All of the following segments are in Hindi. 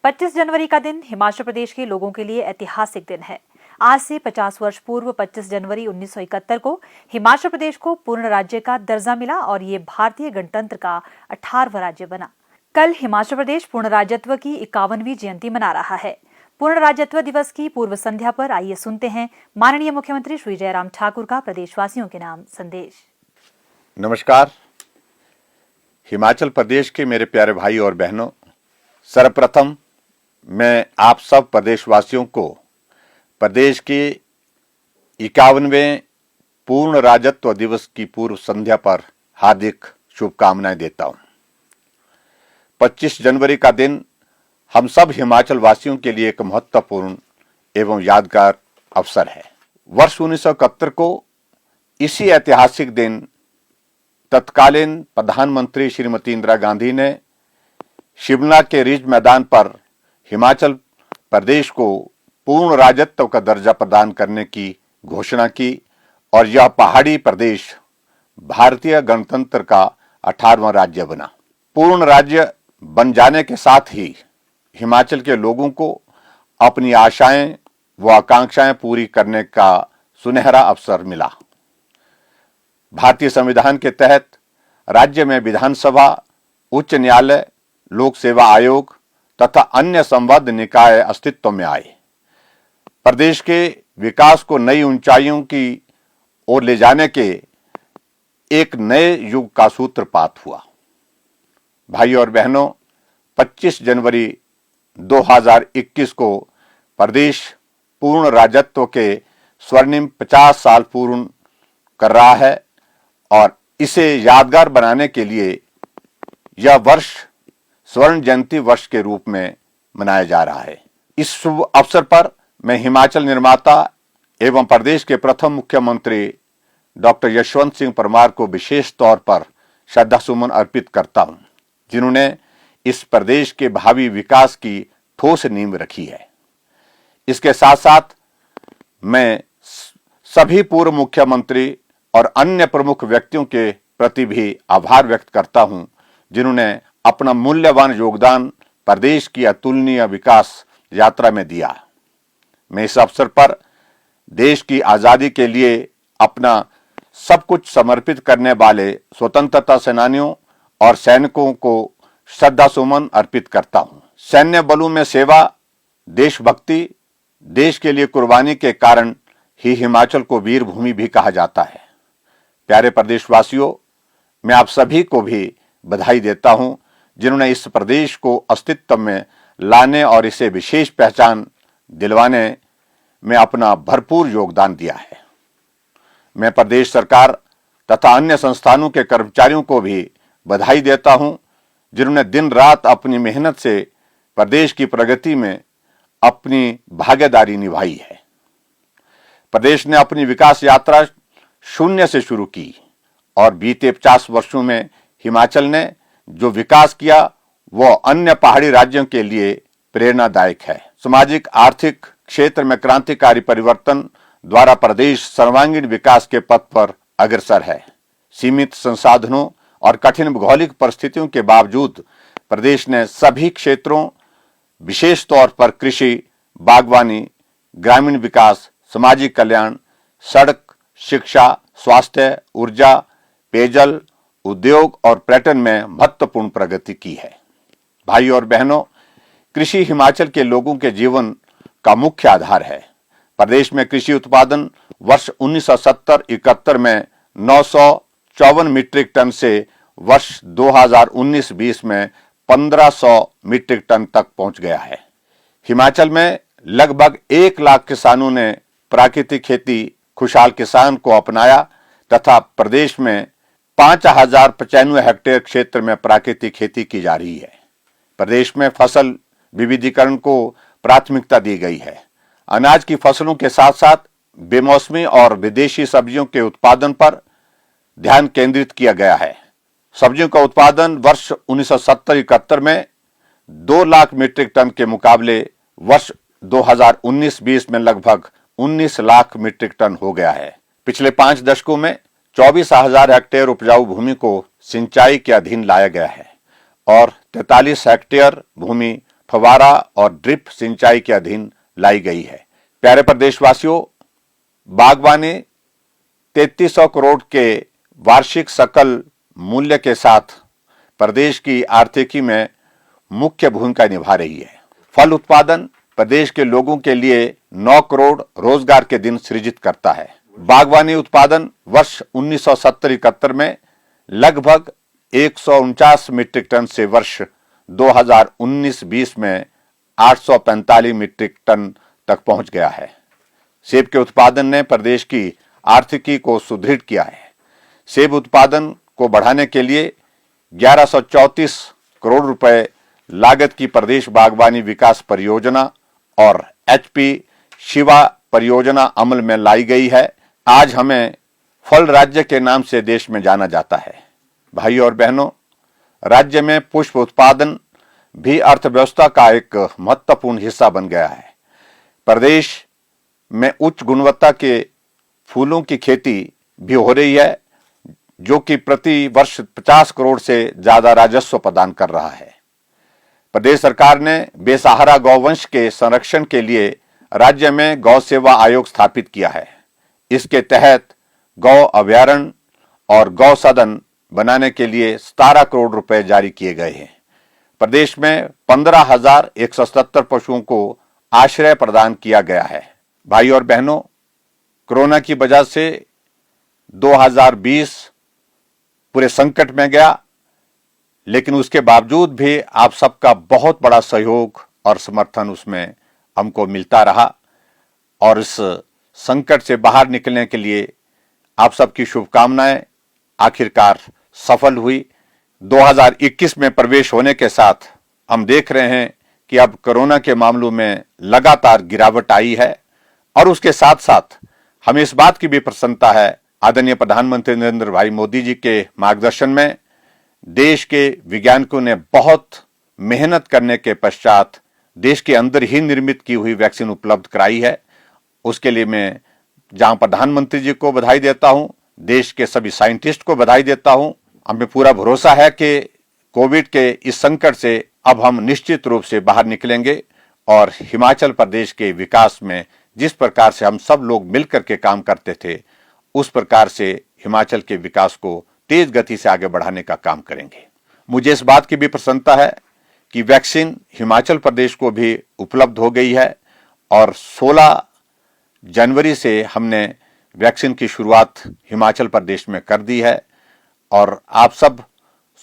25 जनवरी का दिन हिमाचल प्रदेश के लोगों के लिए ऐतिहासिक दिन है। आज से 50 वर्ष पूर्व 25 जनवरी 1971 को हिमाचल प्रदेश को पूर्ण राज्य का दर्जा मिला और ये भारतीय गणतंत्र का 18वां राज्य बना। कल हिमाचल प्रदेश पूर्ण राज्यत्व की 51वीं जयंती मना रहा है। पूर्ण राज्यत्व दिवस की पूर्व संध्या पर आइए सुनते हैं माननीय मुख्यमंत्री श्री जयराम ठाकुर का प्रदेशवासियों के नाम संदेश। नमस्कार। हिमाचल प्रदेश के मेरे प्यारे भाई और बहनों, सर्वप्रथम मैं आप सब प्रदेशवासियों को प्रदेश के 51वें पूर्ण राज्यत्व दिवस की पूर्व संध्या पर हार्दिक शुभकामनाएं देता हूं। 25 जनवरी का दिन हम सब हिमाचल वासियों के लिए एक महत्वपूर्ण एवं यादगार अवसर है। वर्ष 1971 को इसी ऐतिहासिक दिन तत्कालीन प्रधानमंत्री श्रीमती इंदिरा गांधी ने शिमला के रिज मैदान पर हिमाचल प्रदेश को पूर्ण राज्यत्व का दर्जा प्रदान करने की घोषणा की और यह पहाड़ी प्रदेश भारतीय गणतंत्र का 18वां राज्य बना। पूर्ण राज्य बन जाने के साथ ही हिमाचल के लोगों को अपनी आशाएं व आकांक्षाएं पूरी करने का सुनहरा अवसर मिला। भारतीय संविधान के तहत राज्य में विधानसभा, उच्च न्यायालय, लोक सेवा आयोग तथा अन्य संबद्ध निकाय अस्तित्व में आए। प्रदेश के विकास को नई ऊंचाइयों की ओर ले जाने के एक नए युग का सूत्रपात हुआ। भाई और बहनों, 25 जनवरी 2021 को प्रदेश पूर्ण राज्यत्व के स्वर्णिम 50 साल पूर्ण कर रहा है और इसे यादगार बनाने के लिए यह वर्ष स्वर्ण जयंती वर्ष के रूप में मनाया जा रहा है। इस शुभ अवसर पर मैं हिमाचल निर्माता एवं प्रदेश के प्रथम मुख्यमंत्री डॉक्टर यशवंत सिंह परमार को विशेष तौर पर श्रद्धा सुमन अर्पित करता हूं, जिन्होंने इस प्रदेश के भावी विकास की ठोस नींव रखी है। इसके साथ साथ मैं सभी पूर्व मुख्यमंत्री और अन्य प्रमुख व्यक्तियों के प्रति भी आभार व्यक्त करता हूं, जिन्होंने अपना मूल्यवान योगदान प्रदेश की अतुलनीय विकास यात्रा में दिया। मैं इस अवसर पर देश की आजादी के लिए अपना सब कुछ समर्पित करने वाले स्वतंत्रता सेनानियों और सैनिकों को श्रद्धा सुमन अर्पित करता हूं। सैन्य बलों में सेवा, देशभक्ति, देश के लिए कुर्बानी के कारण ही हिमाचल को वीर भूमि भी कहा जाता है। प्यारे प्रदेशवासियों, मैं आप सभी को भी बधाई देता हूं, जिन्होंने इस प्रदेश को अस्तित्व में लाने और इसे विशेष पहचान दिलवाने में अपना भरपूर योगदान दिया है। मैं प्रदेश सरकार तथा अन्य संस्थानों के कर्मचारियों को भी बधाई देता हूं, जिन्होंने दिन रात अपनी मेहनत से प्रदेश की प्रगति में अपनी भागीदारी निभाई है। प्रदेश ने अपनी विकास यात्रा शून्य से शुरू की और बीते 50 वर्षों में हिमाचल ने जो विकास किया वह अन्य पहाड़ी राज्यों के लिए प्रेरणादायक है। सामाजिक आर्थिक क्षेत्र में क्रांतिकारी परिवर्तन द्वारा प्रदेश सर्वांगीण विकास के पथ पर अग्रसर है। सीमित संसाधनों और कठिन भौगोलिक परिस्थितियों के बावजूद प्रदेश ने सभी क्षेत्रों, विशेष तौर पर कृषि, बागवानी, ग्रामीण विकास, सामाजिक कल्याण, सड़क, शिक्षा, स्वास्थ्य, ऊर्जा, पेयजल, उद्योग और पर्यटन में महत्वपूर्ण प्रगति की है। भाई और बहनों, कृषि हिमाचल के लोगों के जीवन का मुख्य आधार है। प्रदेश में कृषि उत्पादन वर्ष 1970-71 में 954 मीट्रिक टन से वर्ष 2019-20 में 1500 मीट्रिक टन तक पहुंच गया है। हिमाचल में लगभग 1 लाख किसानों ने प्राकृतिक खेती खुशहाल किसान को अपनाया तथा प्रदेश में 5095 हेक्टेयर क्षेत्र में प्राकृतिक खेती की जा रही है। प्रदेश में फसल विविधीकरण को प्राथमिकता दी गई है। अनाज की फसलों के साथ साथ बेमौसमी और विदेशी सब्जियों के उत्पादन पर ध्यान केंद्रित किया गया है। सब्जियों का उत्पादन वर्ष 1970-71 में 2 लाख मीट्रिक टन के मुकाबले वर्ष 2019-20 में लगभग 19 लाख मीट्रिक टन हो गया है। पिछले 5 दशकों में 24,000 हेक्टेयर उपजाऊ भूमि को सिंचाई के अधीन लाया गया है और 43 हेक्टेयर भूमि फवारा और ड्रिप सिंचाई के अधीन लाई गई है। प्यारे प्रदेशवासियों, बागवानी 3300 करोड़ के वार्षिक सकल मूल्य के साथ प्रदेश की आर्थिकी में मुख्य भूमिका निभा रही है। फल उत्पादन प्रदेश के लोगों के लिए 9 करोड़ रोजगार के दिन सृजित करता है। बागवानी उत्पादन वर्ष 1970-71 में लगभग 149 मीट्रिक टन से वर्ष 2019-20 में 845 मीट्रिक टन तक पहुंच गया है। सेब के उत्पादन ने प्रदेश की आर्थिकी को सुदृढ़ किया है। सेब उत्पादन को बढ़ाने के लिए 1134 करोड़ रुपए लागत की प्रदेश बागवानी विकास परियोजना और HP शिवा परियोजना अमल में लाई गई है। आज हमें फल राज्य के नाम से देश में जाना जाता है। भाई और बहनों, राज्य में पुष्प उत्पादन भी अर्थव्यवस्था का एक महत्वपूर्ण हिस्सा बन गया है। प्रदेश में उच्च गुणवत्ता के फूलों की खेती भी हो रही है, जो कि प्रति वर्ष 50 करोड़ से ज्यादा राजस्व प्रदान कर रहा है। प्रदेश सरकार ने बेसहारा गौवंश के संरक्षण के लिए राज्य में गौ सेवा आयोग स्थापित किया है। इसके तहत गौ अभयारण्य और गौ सदन बनाने के लिए 17 करोड़ रुपए जारी किए गए हैं। प्रदेश में 15,170 पशुओं को आश्रय प्रदान किया गया है। भाई और बहनों, कोरोना की वजह से 2020 पूरे संकट में गया, लेकिन उसके बावजूद भी आप सबका बहुत बड़ा सहयोग और समर्थन उसमें हमको मिलता रहा और इस संकट से बाहर निकलने के लिए आप सबकी शुभकामनाएं आखिरकार सफल हुई। 2021 में प्रवेश होने के साथ हम देख रहे हैं कि अब कोरोना के मामलों में लगातार गिरावट आई है और उसके साथ साथ हमें इस बात की भी प्रसन्नता है, आदरणीय प्रधानमंत्री नरेंद्र भाई मोदी जी के मार्गदर्शन में देश के वैज्ञानिकों ने बहुत मेहनत करने के पश्चात देश के अंदर ही निर्मित की हुई वैक्सीन उपलब्ध कराई है। उसके लिए मैं जहां प्रधानमंत्री जी को बधाई देता हूं, देश के सभी साइंटिस्ट को बधाई देता हूं। हमें पूरा भरोसा है कि कोविड के इस संकट से अब हम निश्चित रूप से बाहर निकलेंगे और हिमाचल प्रदेश के विकास में जिस प्रकार से हम सब लोग मिलकर के काम करते थे, उस प्रकार से हिमाचल के विकास को तेज गति से आगे बढ़ाने का काम करेंगे। मुझे इस बात की भी प्रसन्नता है कि वैक्सीन हिमाचल प्रदेश को भी उपलब्ध हो गई है और 16 जनवरी से हमने वैक्सीन की शुरुआत हिमाचल प्रदेश में कर दी है और आप सब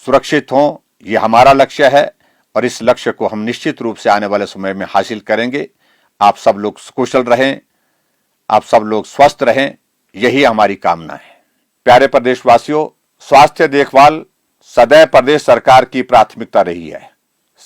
सुरक्षित हों, ये हमारा लक्ष्य है और इस लक्ष्य को हम निश्चित रूप से आने वाले समय में हासिल करेंगे। आप सब लोग कुशल रहें, आप सब लोग स्वस्थ रहें, यही हमारी कामना है। प्यारे प्रदेशवासियों, स्वास्थ्य देखभाल सदैव प्रदेश सरकार की प्राथमिकता रही है।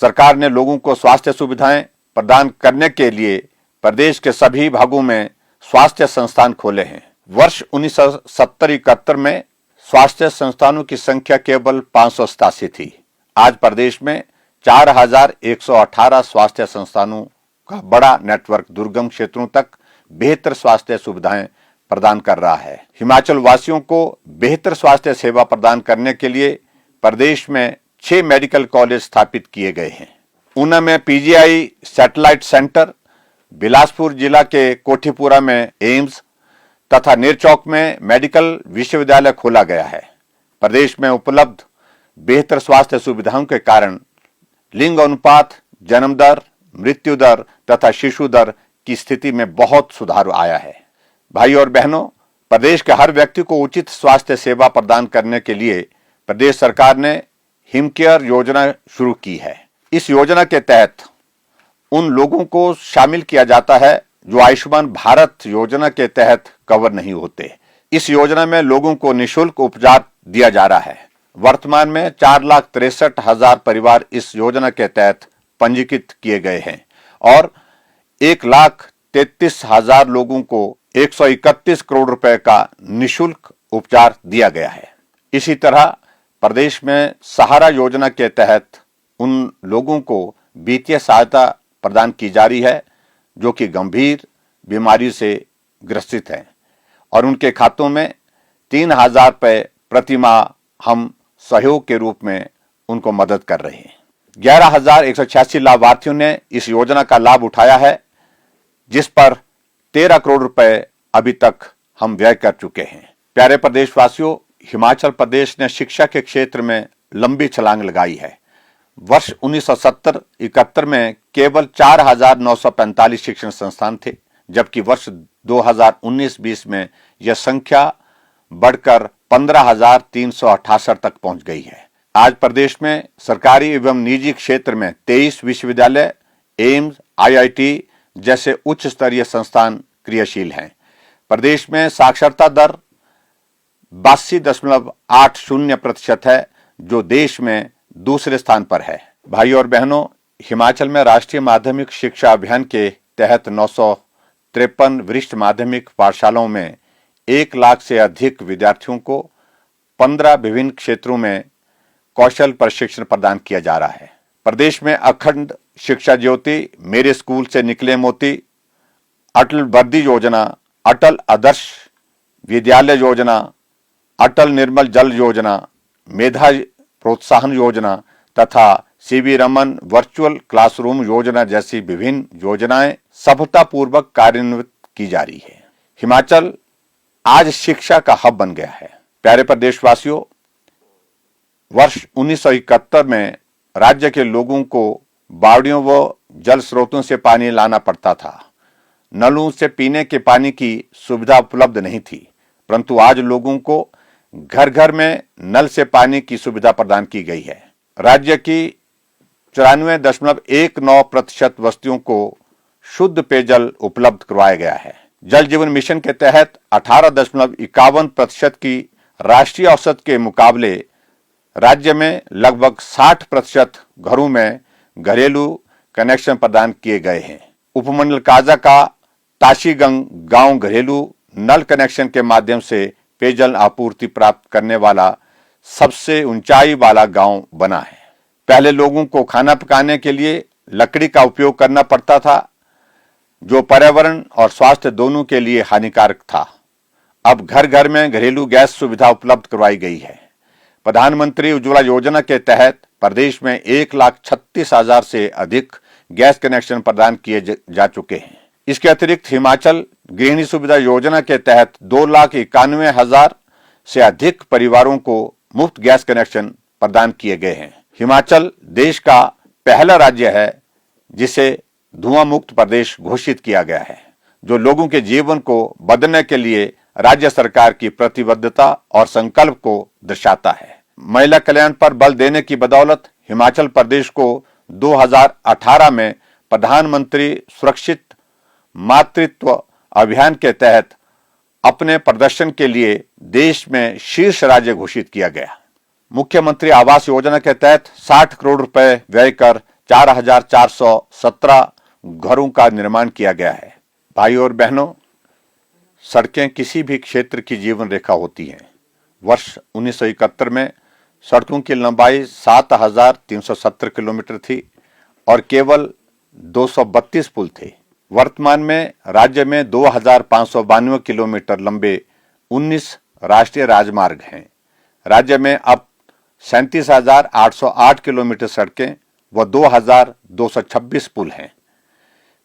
सरकार ने लोगों को स्वास्थ्य सुविधाएं प्रदान करने के लिए प्रदेश के सभी भागों में स्वास्थ्य संस्थान खोले हैं। वर्ष 1970-71 में स्वास्थ्य संस्थानों की संख्या केवल 587 थी। आज प्रदेश में 4118 स्वास्थ्य संस्थानों का बड़ा नेटवर्क दुर्गम क्षेत्रों तक बेहतर स्वास्थ्य सुविधाएं प्रदान कर रहा है। हिमाचल वासियों को बेहतर स्वास्थ्य सेवा प्रदान करने के लिए प्रदेश में 6 मेडिकल कॉलेज स्थापित किए गए हैं। ऊना में PGI सैटेलाइट सेंटर, बिलासपुर जिला के कोठीपुरा में एम्स तथा नेरचौक में मेडिकल विश्वविद्यालय खोला गया है। प्रदेश में उपलब्ध बेहतर स्वास्थ्य सुविधाओं के कारण लिंग अनुपात, जन्म दर, मृत्यु दर तथा शिशु दर की स्थिति में बहुत सुधार आया है। भाई और बहनों, प्रदेश के हर व्यक्ति को उचित स्वास्थ्य सेवा प्रदान करने के लिए प्रदेश सरकार ने हिमकेयर योजना शुरू की है। इस योजना के तहत उन लोगों को शामिल किया जाता है जो आयुष्मान भारत योजना के तहत कवर नहीं होते। इस योजना में लोगों को निःशुल्क उपचार दिया जा रहा है। वर्तमान में 4,63,000 परिवार इस योजना के तहत पंजीकृत किए गए हैं और 1,33,000 लोगों को 131 करोड़ रुपए का निःशुल्क उपचार दिया गया है। इसी तरह प्रदेश में सहारा योजना के तहत उन लोगों को वित्तीय सहायता प्रदान की जा रही है जो कि गंभीर बीमारी से ग्रसित हैं और उनके खातों में 3,000 रुपए प्रति माह हम सहयोग के रूप में उनको मदद कर रहे हैं। 11,186 लाभार्थियों ने इस योजना का लाभ उठाया है, जिस पर 13 करोड़ रुपए अभी तक हम व्यय कर चुके हैं। प्यारे प्रदेशवासियों, हिमाचल प्रदेश ने शिक्षा के क्षेत्र में लंबी छलांग लगाई है। वर्ष 1970-71 में केवल 4,945 शिक्षण संस्थान थे, जबकि वर्ष 2019-20 में यह संख्या बढ़कर 15,368 तक पहुंच गई है। आज प्रदेश में सरकारी एवं निजी क्षेत्र में 23 विश्वविद्यालय, एम्स, IIT जैसे उच्च स्तरीय संस्थान क्रियाशील हैं। प्रदेश में साक्षरता दर 82.80% है, जो देश में दूसरे स्थान पर है। भाई और बहनों, हिमाचल में राष्ट्रीय माध्यमिक शिक्षा अभियान के तहत 953 वरिष्ठ माध्यमिक पाठशालाओं में 1 लाख से अधिक विद्यार्थियों को 15 विभिन्न क्षेत्रों में कौशल प्रशिक्षण प्रदान किया जा रहा है। प्रदेश में अखंड शिक्षा ज्योति, मेरे स्कूल से निकले मोती, अटल वर्दी योजना, अटल आदर्श विद्यालय योजना, अटल निर्मल जल योजना, मेधा प्रोत्साहन योजना तथा CV रमन वर्चुअल क्लासरूम योजना जैसी विभिन्न योजनाएं सफलतापूर्वक कार्यान्वित की जा रही है। हिमाचल आज शिक्षा का हब बन गया है। प्यारे प्रदेशवासियों, वर्ष 1971 में राज्य के लोगों को बावड़ियों व जल स्रोतों से पानी लाना पड़ता था। नलों से पीने के पानी की सुविधा उपलब्ध नहीं थी, परंतु आज लोगों को घर घर में नल से पानी की सुविधा प्रदान की गई है। राज्य की 94.19% बस्तियों को शुद्ध पेयजल उपलब्ध करवाया गया है। जल जीवन मिशन के तहत 18.51% की राष्ट्रीय औसत के मुकाबले राज्य में लगभग 60% घरों में घरेलू कनेक्शन प्रदान किए गए हैं। उपमंडल काजा का ताशीगंग गांव घरेलू नल कनेक्शन के माध्यम से पेयजल आपूर्ति प्राप्त करने वाला सबसे ऊंचाई वाला गांव बना है। पहले लोगों को खाना पकाने के लिए लकड़ी का उपयोग करना पड़ता था, जो पर्यावरण और स्वास्थ्य दोनों के लिए हानिकारक था। अब घर घर में घरेलू गैस सुविधा उपलब्ध करवाई गई है। प्रधानमंत्री उज्ज्वला योजना के तहत प्रदेश में 1,36,000 से अधिक गैस कनेक्शन प्रदान किए जा चुके हैं। इसके अतिरिक्त हिमाचल गृहिणी सुविधा योजना के तहत 2,91,000 से अधिक परिवारों को मुफ्त गैस कनेक्शन प्रदान किए गए हैं। हिमाचल देश का पहला राज्य है जिसे धुआं मुक्त प्रदेश घोषित किया गया है, जो लोगों के जीवन को बदलने के लिए राज्य सरकार की प्रतिबद्धता और संकल्प को दर्शाता है। महिला कल्याण पर बल देने की बदौलत हिमाचल प्रदेश को 2018 में प्रधानमंत्री सुरक्षित मातृत्व अभियान के तहत अपने प्रदर्शन के लिए देश में शीर्ष राज्य घोषित किया गया। मुख्यमंत्री आवास योजना के तहत 60 करोड़ रुपए व्यय कर 4,417 घरों का निर्माण किया गया है। भाई और बहनों, सड़कें किसी भी क्षेत्र की जीवन रेखा होती हैं। वर्ष 1971 में सड़कों की लंबाई 7,370 किलोमीटर थी और केवल 232 पुल थे। वर्तमान में राज्य में 2,592 किलोमीटर लंबे 19 राष्ट्रीय राजमार्ग हैं। राज्य में अब 37,808 किलोमीटर सड़कें व 2,226 पुल हैं।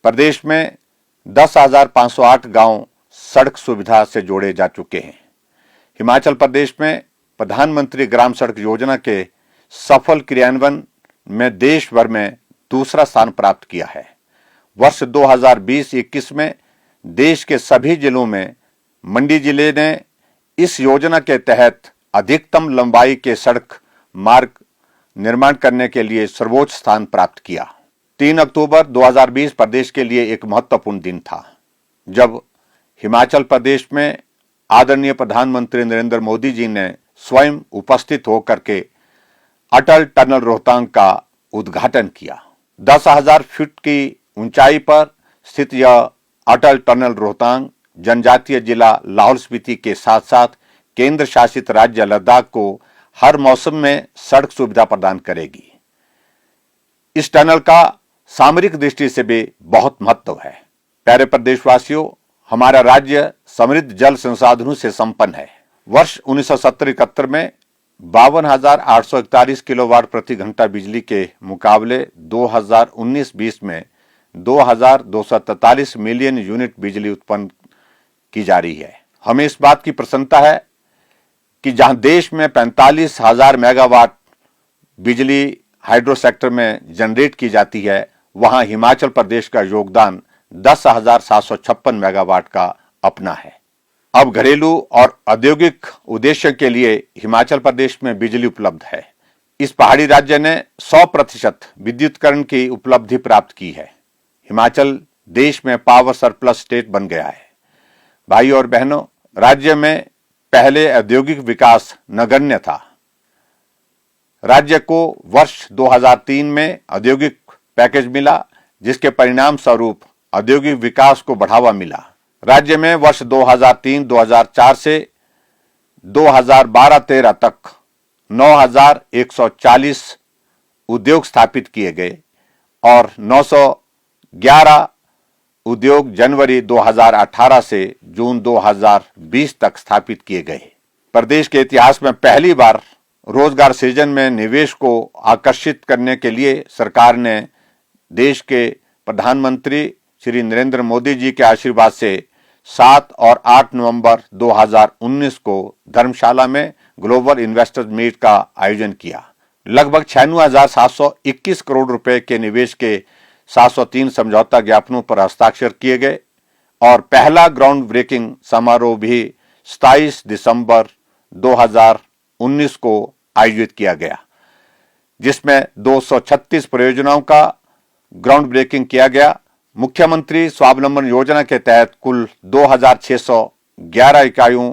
प्रदेश में 10,508 गांव सड़क सुविधा से जोड़े जा चुके हैं। हिमाचल प्रदेश में प्रधानमंत्री ग्राम सड़क योजना के सफल क्रियान्वयन में देश भर में दूसरा स्थान प्राप्त किया है। वर्ष 2020-21 में देश के सभी जिलों में मंडी जिले ने इस योजना के तहत अधिकतम लंबाई के सड़क मार्ग निर्माण करने के लिए सर्वोच्च स्थान प्राप्त किया। 3 अक्टूबर 2020 प्रदेश के लिए एक महत्वपूर्ण दिन था, जब हिमाचल प्रदेश में आदरणीय प्रधानमंत्री नरेंद्र मोदी जी ने स्वयं उपस्थित होकर के अटल टनल रोहतांग का उद्घाटन किया। 10,000 फीट की ऊंचाई पर स्थित यह अटल टनल रोहतांग जनजातीय जिला लाहौल स्पीति के साथ साथ केंद्र शासित राज्य लद्दाख को हर मौसम में सड़क सुविधा प्रदान करेगी। इस टनल का सामरिक दृष्टि से भी बहुत महत्व है। प्यारे प्रदेशवासियों, हमारा राज्य समृद्ध जल संसाधनों से संपन्न है। वर्ष 1970-71 में 52,841 किलोवाट प्रति घंटा बिजली के मुकाबले 2019-20 में 2,243 मिलियन यूनिट बिजली उत्पन्न की जा रही है। हमें इस बात की प्रसन्नता है कि जहां देश में 45,000 मेगावाट बिजली हाइड्रो सेक्टर में जनरेट की जाती है, वहां हिमाचल प्रदेश का योगदान 10,756 मेगावाट का अपना है। अब घरेलू और औद्योगिक उद्देश्य के लिए हिमाचल प्रदेश में बिजली उपलब्ध है। इस पहाड़ी राज्य ने 100% विद्युतीकरण की उपलब्धि प्राप्त की है। हिमाचल देश में पावर सरप्लस स्टेट बन गया है। भाई और बहनों, राज्य में पहले औद्योगिक विकास नगण्य था। राज्य को वर्ष 2003 में औद्योगिक पैकेज मिला, जिसके परिणाम स्वरूप औद्योगिक विकास को बढ़ावा मिला। राज्य में वर्ष 2003-2004 से 2012-13 तक 9,140 उद्योग स्थापित किए गए और 911 उद्योग जनवरी 2018 से जून 2020 तक स्थापित किए गए। प्रदेश के इतिहास में पहली बार रोजगार सृजन में निवेश को आकर्षित करने के लिए सरकार ने देश के प्रधानमंत्री श्री नरेंद्र मोदी जी के आशीर्वाद से 7 और 8 नवंबर 2019 को धर्मशाला में ग्लोबल इन्वेस्टर्स मीट का आयोजन किया। लगभग 96,721 करोड़ रुपए के निवेश के 703 समझौता ज्ञापनों पर हस्ताक्षर किए गए और पहला ग्राउंड ब्रेकिंग समारोह भी 27 दिसंबर 2019 को आयोजित किया गया, जिसमें 236 परियोजनाओं का ग्राउंड ब्रेकिंग किया गया। मुख्यमंत्री स्वावलंबन योजना के तहत कुल 2,611 इकाइयों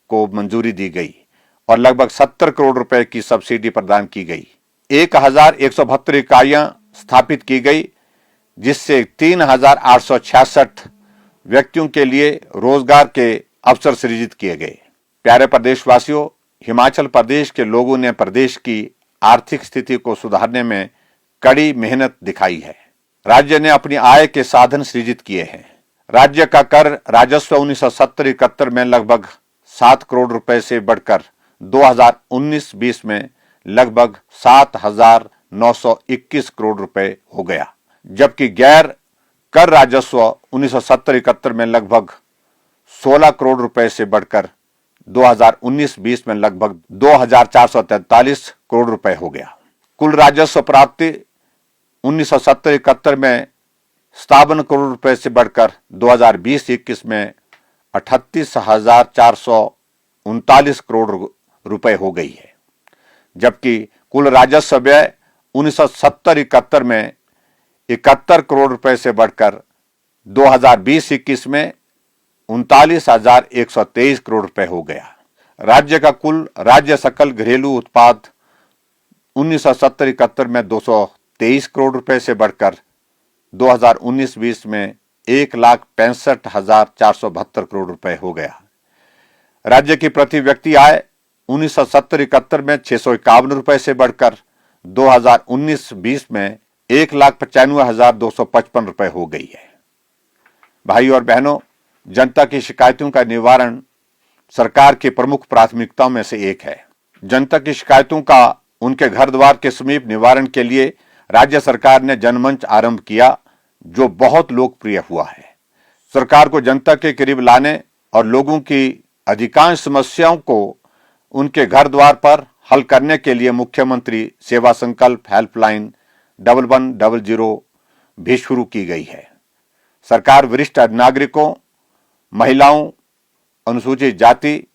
को मंजूरी दी गई और लगभग 70 करोड़ रुपए की सब्सिडी प्रदान की गई। 1,172 इकाइयां स्थापित की गई, जिससे 3,866 व्यक्तियों के लिए रोजगार के अवसर सृजित किए गए। प्यारे प्रदेशवासियों, हिमाचल प्रदेश के लोगों ने प्रदेश की आर्थिक स्थिति को सुधारने में कड़ी मेहनत दिखाई है। राज्य ने अपनी आय के साधन सृजित किए हैं। राज्य का कर राजस्व 1970-71 में लगभग 7 करोड़ रुपए से बढ़कर 2019-20 में लगभग 7,921 करोड़ रुपए हो गया, जबकि गैर कर राजस्व 1970-71 में लगभग 16 करोड़ रुपए से बढ़कर 2019-20 में लगभग 2,443 करोड़ रुपए हो गया। कुल राजस्व प्राप्ति 1970-71 में 57 करोड़ रुपए से बढ़कर 2020-21 में 38,439 करोड़ रुपए हो गई है, जबकि कुल राजस्व व्यय 1970-71 में 71 करोड़ रुपए से बढ़कर 2020-21 में 39,123 करोड़ रुपए हो गया। राज्य का कुल राज्य सकल घरेलू उत्पाद 1970-71 में 223 करोड़ रुपए से बढ़कर 2019-20 में 1,65,472 करोड़ रुपए हो गया। राज्य की प्रति व्यक्ति आय 1970-71 में 651 रुपए से बढ़कर 2019-20 में 1,95,255 रुपए हो गई है। भाई और बहनों, जनता की शिकायतों का निवारण सरकार की प्रमुख प्राथमिकताओं में से एक है। जनता की शिकायतों का उनके घर द्वार के समीप निवारण के लिए राज्य सरकार ने जनमंच आरंभ किया, जो बहुत लोकप्रिय हुआ है। सरकार को जनता के करीब लाने और लोगों की अधिकांश समस्याओं को उनके घर द्वार पर हल करने के लिए मुख्यमंत्री सेवा संकल्प हेल्पलाइन 1100 भी शुरू की गई है। सरकार वरिष्ठ नागरिकों, महिलाओं, अनुसूचित जाति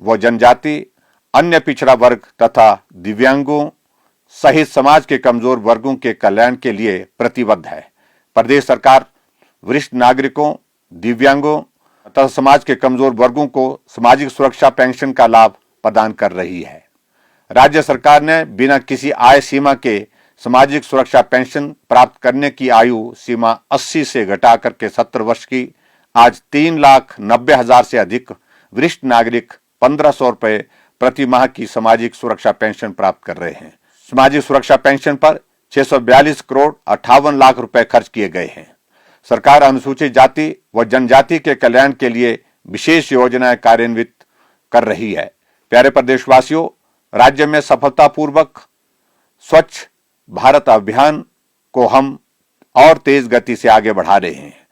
व जनजाति, अन्य पिछड़ा वर्ग तथा दिव्यांगों सहित समाज के कमजोर वर्गों के कल्याण के लिए प्रतिबद्ध है। प्रदेश सरकार वरिष्ठ नागरिकों, दिव्यांगों तथा समाज के कमजोर वर्गों को सामाजिक सुरक्षा पेंशन का लाभ प्रदान कर रही है। राज्य सरकार ने बिना किसी आय सीमा के सामाजिक सुरक्षा पेंशन प्राप्त करने की आयु सीमा 80 से घटाकर के 70 वर्ष की आज 3,90,000 से अधिक वरिष्ठ नागरिक 1,500 रुपए प्रति माह की सामाजिक सुरक्षा पेंशन प्राप्त कर रहे हैं। सामाजिक सुरक्षा पेंशन पर 642 करोड़ 58 लाख रुपए खर्च किए गए हैं। सरकार अनुसूचित जाति व जनजाति के कल्याण के लिए विशेष योजनाएं कार्यान्वित कर रही है। प्यारे प्रदेशवासियों, राज्य में सफलतापूर्वक स्वच्छ भारत अभियान को हम और तेज गति से आगे बढ़ा रहे हैं।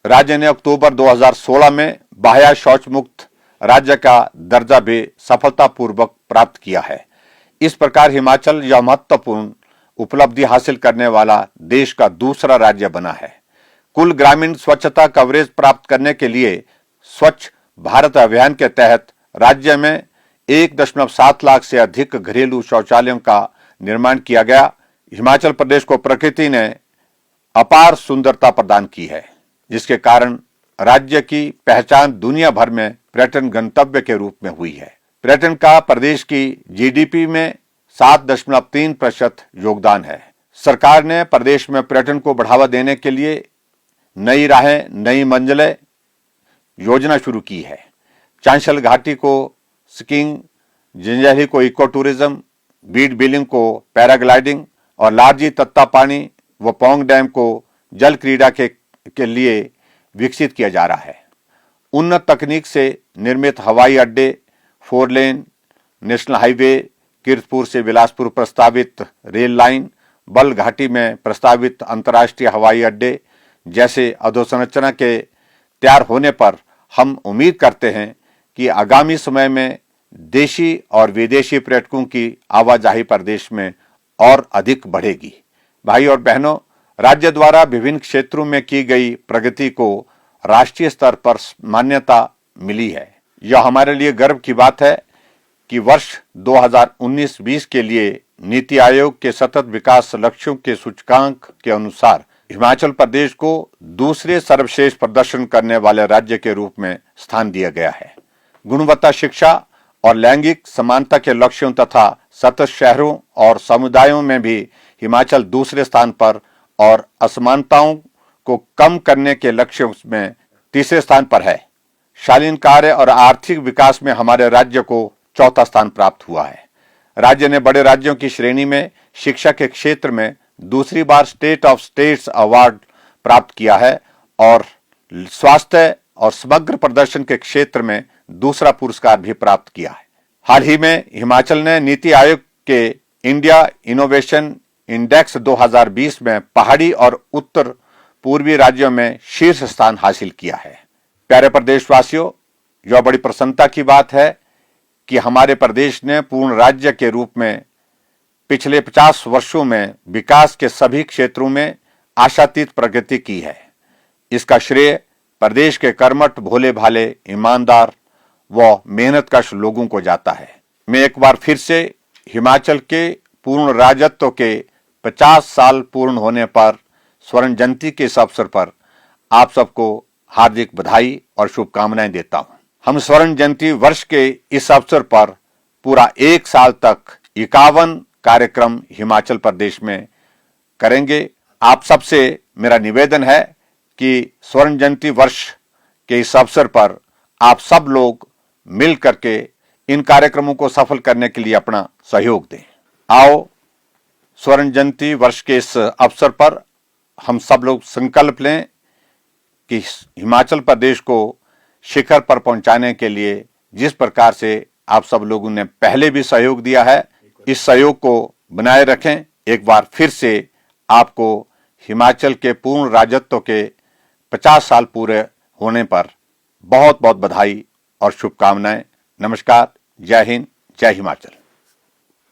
राज्य ने अक्टूबर 2016 में बाह्य शौच मुक्त राज्य का दर्जा भी सफलतापूर्वक प्राप्त किया है। इस प्रकार हिमाचल यह महत्वपूर्ण उपलब्धि हासिल करने वाला देश का दूसरा राज्य बना है। कुल ग्रामीण स्वच्छता कवरेज प्राप्त करने के लिए स्वच्छ भारत अभियान के तहत राज्य में 1.7 लाख से अधिक घरेलू शौचालयों का निर्माण किया गया। हिमाचल प्रदेश को प्रकृति ने अपार सुंदरता प्रदान की है, जिसके कारण राज्य की पहचान दुनिया भर में पर्यटन गंतव्य के रूप में हुई है। पर्यटन का प्रदेश की जीडीपी में 7.3% योगदान है। सरकार ने प्रदेश में पर्यटन को बढ़ावा देने के लिए नई राहें नई मंजिलें योजना शुरू की है। चांशल घाटी को स्कीइंग, जंजैहली को इको टूरिज्म, बीड बिलिंग को पैराग्लाइडिंग और लारजी तत्तापानी व पौंग डैम को जल क्रीड़ा के लिए विकसित किया जा रहा है। उन्नत तकनीक से निर्मित हवाई अड्डे, 4 लेन नेशनल हाईवे, कीरतपुर से बिलासपुर प्रस्तावित रेल लाइन, बल घाटी में प्रस्तावित अंतर्राष्ट्रीय हवाई अड्डे जैसे अधोसंरचना के तैयार होने पर हम उम्मीद करते हैं कि आगामी समय में देशी और विदेशी पर्यटकों की आवाजाही प्रदेश में और अधिक बढ़ेगी। भाई और बहनों, राज्य द्वारा विभिन्न क्षेत्रों में की गई प्रगति को राष्ट्रीय स्तर पर मान्यता मिली है। यह हमारे लिए गर्व की बात है कि वर्ष 2019-20 के लिए नीति आयोग के सतत विकास लक्ष्यों के सूचकांक के अनुसार हिमाचल प्रदेश को दूसरे सर्वश्रेष्ठ प्रदर्शन करने वाले राज्य के रूप में स्थान दिया गया है। गुणवत्ता शिक्षा और लैंगिक समानता के लक्ष्यों तथा सतत शहरों और समुदायों में भी हिमाचल दूसरे स्थान पर और असमानताओं को कम करने के लक्ष्यों में तीसरे स्थान पर है। शालीन कार्य और आर्थिक विकास में हमारे राज्य को चौथा स्थान प्राप्त हुआ है। राज्य ने बड़े राज्यों की श्रेणी में शिक्षा के क्षेत्र में दूसरी बार स्टेट ऑफ स्टेट्स अवार्ड प्राप्त किया है और स्वास्थ्य और समग्र प्रदर्शन के क्षेत्र में दूसरा पुरस्कार भी प्राप्त किया है। हाल ही में हिमाचल ने नीति आयोग के इंडिया इनोवेशन इंडेक्स 2020 में पहाड़ी और उत्तर पूर्वी राज्यों में शीर्ष स्थान हासिल किया है। प्यारे प्रदेशवासियों, यह बड़ी प्रसन्नता की बात है कि हमारे प्रदेश ने पूर्ण राज्य के रूप में पिछले 50 वर्षों में विकास के सभी क्षेत्रों में आशातीत प्रगति की है। इसका श्रेय प्रदेश के कर्मठ, भोले भाले, ईमानदार व मेहनतकश लोगों को जाता है। मैं एक बार फिर से हिमाचल के पूर्ण राज्यत्व के 50 साल पूर्ण होने पर स्वर्ण जयंती के इस अवसर पर आप सबको हार्दिक बधाई और शुभकामनाएं देता हूं। हम स्वर्ण जयंती वर्ष के इस अवसर पर पूरा 1 साल तक 51 कार्यक्रम हिमाचल प्रदेश में करेंगे। आप सबसे मेरा निवेदन है कि स्वर्ण जयंती वर्ष के इस अवसर पर आप सब लोग मिल करके इन कार्यक्रमों को सफल करने के लिए अपना सहयोग दें। आओ स्वर्ण जयंती वर्ष के इस अवसर पर हम सब लोग संकल्प लें कि हिमाचल प्रदेश को शिखर पर पहुंचाने के लिए जिस प्रकार से आप सब लोगों ने पहले भी सहयोग दिया है, इस सहयोग को बनाए रखें। एक बार फिर से आपको हिमाचल के पूर्ण राज्यत्व के 50 साल पूरे होने पर बहुत बहुत बधाई और शुभकामनाएं। नमस्कार, जय हिंद, जय हिमाचल।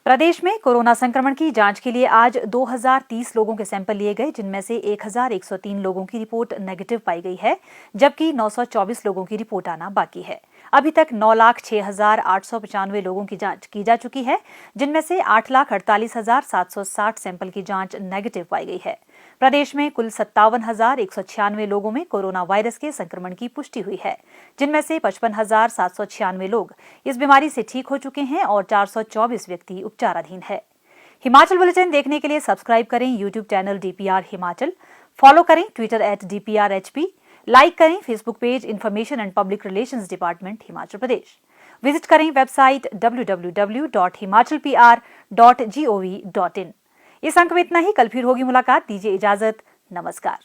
प्रदेश में कोरोना संक्रमण की जांच के लिए आज 2030 लोगों के सैंपल लिए गए, जिनमें से 1103 लोगों की रिपोर्ट नेगेटिव पाई गई है, जबकि 924 लोगों की रिपोर्ट आना बाकी है। अभी तक 9,06,895 लोगों की जांच की जा चुकी है, जिनमें से 8,48,760 सैंपल की जांच नेगेटिव पाई गई है। प्रदेश में कुल 57,196 लोगों में कोरोना वायरस के संक्रमण की पुष्टि हुई है, जिनमें से 55,796 लोग इस बीमारी से ठीक हो चुके हैं और 424 व्यक्ति उपचाराधीन है। हिमाचल बुलेटिन देखने के लिए सब्सक्राइब करें YouTube channel DPR Himachal, follow करें ट्विटर @DPRHP, लाइक करें Facebook page information and public relations department Himachal Pradesh. Visit करें वेबसाइट www.himachalpr.gov.in। इस अंक में इतना ही। कल फिर होगी मुलाकात। दीजिए इजाजत। नमस्कार।